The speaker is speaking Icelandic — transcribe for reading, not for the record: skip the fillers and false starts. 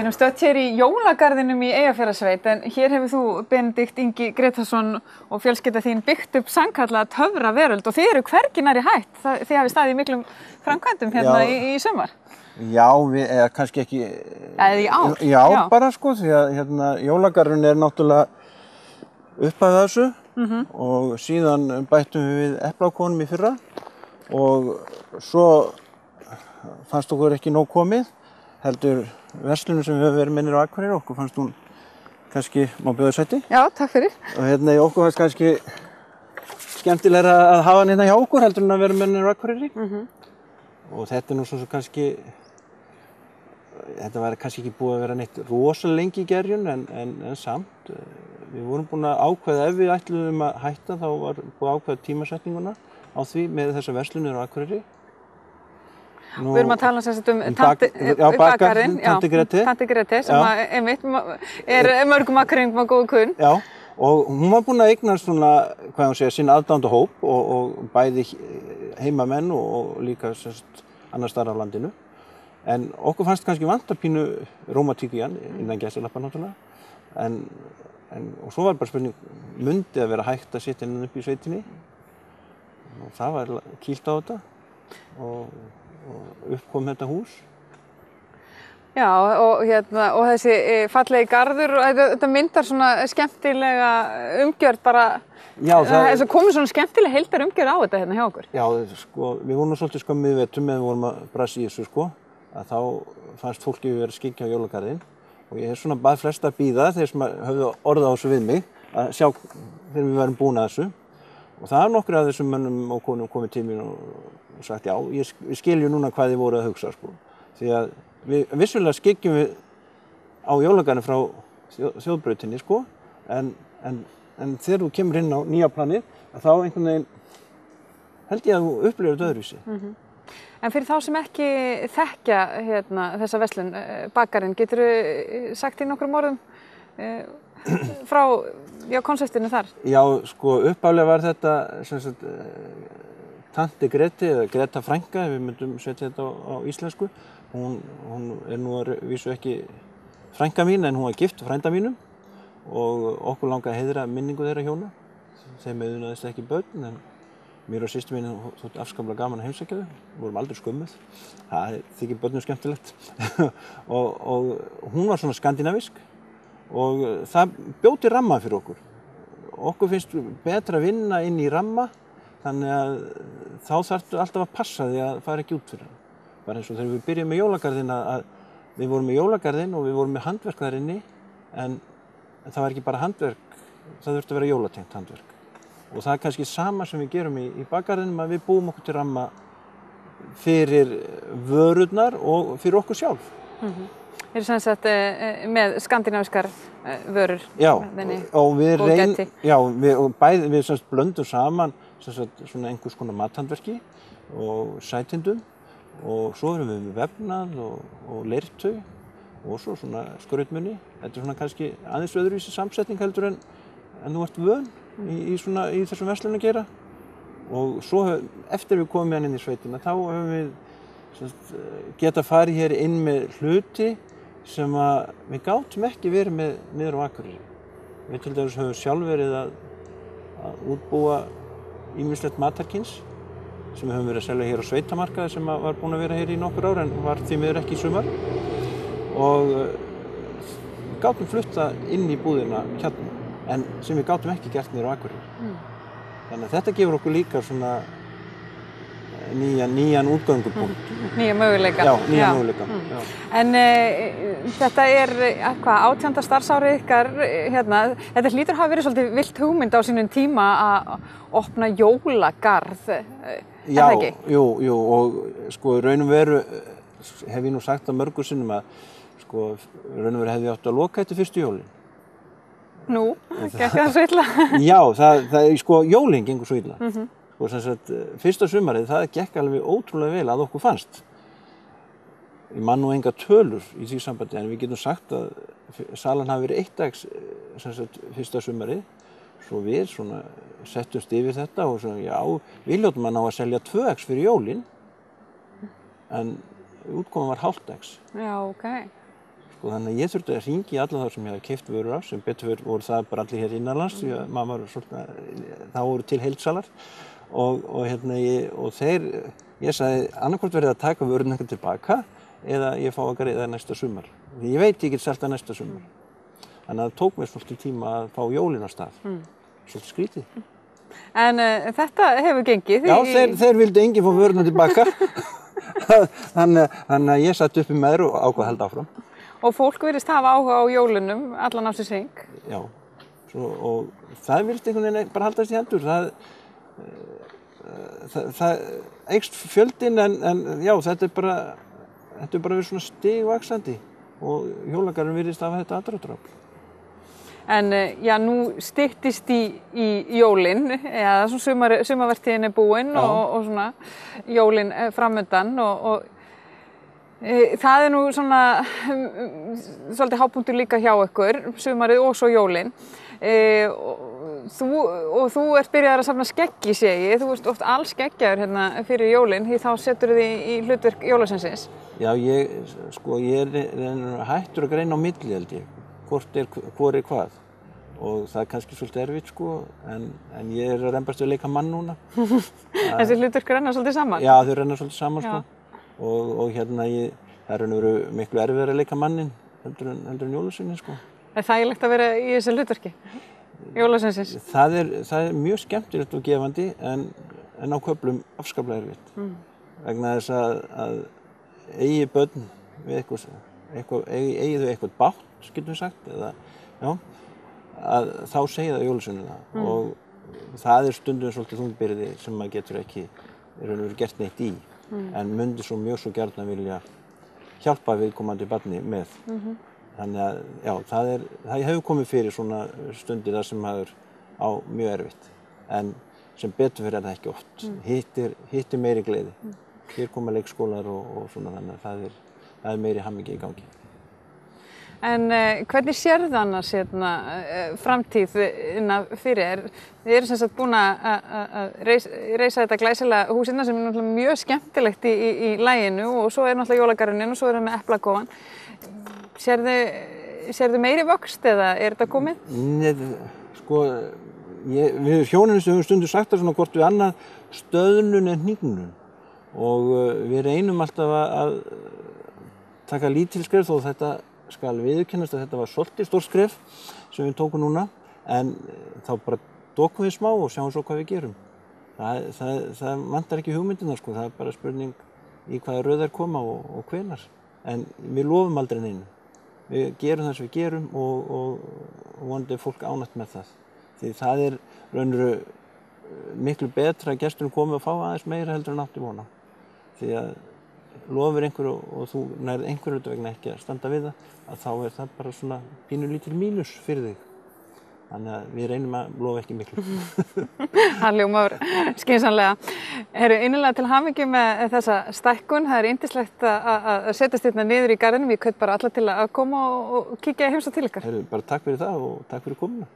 erum stödd hér í jólagarðinum í Eyjafjarðarsveit en hér hefur þú, Benedikt Ingi Grétarsson og fjölskylda þín byggt upp sannkallaða töfraveröld og þið eru hvergi nærri hætt. Þið hafið staðið í miklum framkvæmdum hérna í sumar. Já, við kannski ekki... Eða í ár? Já, bara sko, því að hérna, jólagarðurinn náttúrulega upp að þessu og síðan bættum við eplaákonum í fyrra og svo fannst okkur ekki nóg komið, heldur verslunum sem við höfum verið minnir á Akureyri, okkur fannst hún kannski, má bjóða sæti? Já, takk fyrir. Og hérna okkur fannst kannski skemmtilegra að hafa hann hérna hjá okkur heldur en að vera minnir á Akureyri. Og þetta nú svo kannski, þetta var kannski ekki búið að vera neitt rosalega lengi í gerjun en samt, við vorum búin að ákveða, ef við ætluðum að hætta þá var búið að ákveða tímasetninguna á því með þessar verslunir á Akureyri. Við erum að tala bakarinn, Tanti Greti, sem einmitt er mörgum Akureyringum að góðu kunn. Já, og hún var búin að eignast svona, hvað ég segja, sinn aðdáendahóp og bæði heimamenn og líka annars staðar á landinu. En okkur fannst kannski vanta pínu rómatík í hann, innan gæsalappa náttúrulega. Og svo var bara spurning, mundi að vera hægt að setja henni upp í sveitinni. Og það var kýlt á þetta og upp kom þetta hús. Já, og þessi fallegi garður, þetta myndar svona skemmtilega umgjörð bara, þess að komið svona skemmtilega heildar umgjörð á þetta hérna hjá okkur. Já, sko, við vorum svolítið skömmið í vetum meðan við vorum að brasa í þessu, sko, að þá fannst fólki við vera að skyggja á jólagarðinn og ég hef svona bað flesta að bíða, þeir sem höfðu orðað á þessu við mig, að sjá þegar við varum búin að þessu. Og það er nokkur af þessum mönnum og konum komið til mín og sagt já, við skiljum núna hvað þið voru að hugsa sko. Því að við vissulega skyggjum við á jólagarðinn frá þjóðbrautinni sko, en þegar þú kemur inn á nýja planið, þá einhvern veginn held ég að þú upplifir þetta öðruvísi. En fyrir þá sem ekki þekkja þessa verslun, bakarinn, geturðu sagt í nokkrum orðum frá konseptinu þar? Já, sko upphaflega var þetta sem sagt Tanti Greti eða Greta frænka, ef við myndum setja þetta á íslensku. Hún er nú að vísu ekki frænka mín en hún var gift frænda mínum og okkur langaði að heiðra minningu þeirra hjóna. Þeim auðnaðist ekki börn en mér og systur mín þótti afskaplega gaman að heimsækja þau. Við vorum aldrei skömmuð. Það þykir börnum skemmtilegt. og hún var svona skandinavísk og það bjó til ramma fyrir okkur. Okkur finnst betra að vinna inn í ramma þannig að þá þarftu alltaf að passa því að fara ekki út fyrir hann. Bara eins og þegar við byrjum með jólagarðinn að við vorum með jólagarðinn og við vorum með handverk þar inni en það var ekki bara handverk, það þurfti að vera jólatengt handverk. Og það er kannski sama sem við gerum í bakgarðinum að við búum okkur til ramma fyrir vörurnar og fyrir okkur sjálf. Þeir eru sem sagt með skandinavískar vörur. Já, og við blöndum saman svona einhvers konar mathandverki og sætindum og svo erum við með vefnað og leirtau og svo svona skrautmunni. Þetta er svona kannski aðeins öðruvísi samsetning heldur en þú ert vön í þessum verslunum að gera. Og svo eftir við komum inn í sveitina þá höfum við geta farið hér inn með hluti sem við gátum ekki verið með niður á Akureyri. Við til dæmis höfum sjálf verið að útbúa ýmislegt matarkyns sem við höfum verið að selja hér á sveitamarkaði sem var búin að vera hér í nokkur ár en var því miður ekki í sumar. Og við gátum flutta inn í búðina hérna en sem við gátum ekki gert niður á Akureyri. Þannig að þetta gefur okkur líka svona nýjan útgöngupunkt. Nýja möguleika. Já, nýja möguleika. En þetta er, 18. starfsárið ykkar hérna, þetta hlýtur hafa verið svolítið villt hugmynd á sínum tíma að opna jólagarð, Já, ekki? Jú, og sko raun og veru hef ég nú sagt að mörgur sinnum að sko raun og veru hefði átt að loka þetta fyrstu jólin. Nú, gekk það svo illa? Já, það sko jólin gengur svo illa. Og sem sagt, fyrsta sumarið, það gekk alveg ótrúlega vel að okkur fannst. Ég man nú enga tölur í því sambandi, en við getum sagt að salan hafi verið 1 dags, sem sagt, fyrsta sumarið. Svo við svona settumst yfir þetta og svona, já, við hljótum að ná að selja 2 dags fyrir jólin, en útkoman var hálft dags. Já, ok. Sko, þannig að ég þurfti að hringja í alla þá sem ég hafði keypt vörur af, sem betur voru það bara allir hér innanlands, því að maður var svolítið, þá voru til heildsalar og þeir, ég sagði annarkvort verið að taka vörun eitthvað tilbaka eða ég fá að greiða næsta sumar. Því ég veit ég get selt það næsta sumar. Þannig að það tók mér svolítið tíma að fá jólin á stað. Svolítið skrítið. En þetta hefur gengið? Já, þeir vildu enginn fá vöruna tilbaka. Þannig að ég satt uppi með þér og ákvað að halda áfram. Og fólk virðist hafa áhuga á jólunum allan ársins hring? Já, og það virðist einhvern veginn bara haldast í hendur. Það eykst fjöldinn en já, þetta er bara verið svona stigvaxandi og jólagarðurinn virðist hafa þetta aðdráttarafl. En já, nú styttist í jólin, eða sumarvertíðin er búin og svona jólin framundan og það er nú svona svolítið hápunktur líka hjá ykkur, sumarið og svo jólin. Þú ert byrjaður að safna skeggi, segi ég. Þú ert oft allskeggjaður hérna fyrir jólin, því þá setur þið í hlutverk jólasveinsins. Já, ég er hættur að greina á milli, held ég. Hvor er hvað. Og það er kannski svolítið erfitt, sko, en ég er að rembast við að leika mann núna. Þessi hlutverk renna svolítið saman? Já, þau renna svolítið saman, sko. Og hérna, það er raunveru miklu erfiðara að leika mannin heldur en jólasveininn, sko. Er þægilegt að vera í þessu hlutverki, jólasveinsins? Það er mjög skemmtilegt og gefandi, en á köflum afskaplega erfitt. Vegna þess að eigi börn við eigi þau eitthvað bátt, getum við sagt, eða, já, að þá segja það jólasveinina. Og það er stundum svolítið þungbyrði sem maður getur ekki gert neitt í. En myndi mjög svo gjarnan vilja hjálpa viðkomandi barni með. Þannig að, já, það hefur komið fyrir svona stundir þar sem maður á mjög erfitt. En sem betur fyrir það ekki oft. Hitt er meiri gleði. Hér koma leikskólar og svona, þannig að það er meiri hamingja í gangi. En hvernig sérðu annars framtíðina fyrir þér? Þið eru sem sagt búin að reisa þetta glæsilega húsina sem er náttúrulega mjög skemmtilegt í laginu og svo er náttúrulega jólagarðurinn og svo erum við eplakofan. Sérðu meiri vöxt eða er þetta komið? Nei, sko, við hjónin höfum stundum sagt það svona hvort við annað stöðnun en hnígnun og við reynum alltaf að taka lítil skref þó þetta skal viðurkennast að þetta var svolítið stórt skref sem við tókum núna en þá bara dokum við smá og sjáum svo hvað við gerum. Það vantar ekki hugmyndina, sko, það er bara spurning í hvaða röð þær koma og hvenær. En við lofum aldrei neinu. Við gerum það sem við gerum og vonandi er fólk ánægt með það. Því það er raunveru miklu betra að gesturinn komi og fá aðeins meira heldur en átti von á. Því að lofir einhverju og þú nærð einhverju vegna ekki að standa við það, að þá er það bara svona pínulítil mínus fyrir þig. Þannig að við reynum að lofa ekki miklu. Það hljómar skynsamlega. Heyrðu, innilega til hamingju með þessa stækkun. Það er yndislegt að setjast hérna niður í garðinum. Ég hvet bara alla til að koma og kíkja í heimsókn til ykkar. Heyrðu, bara takk fyrir það og takk fyrir komuna.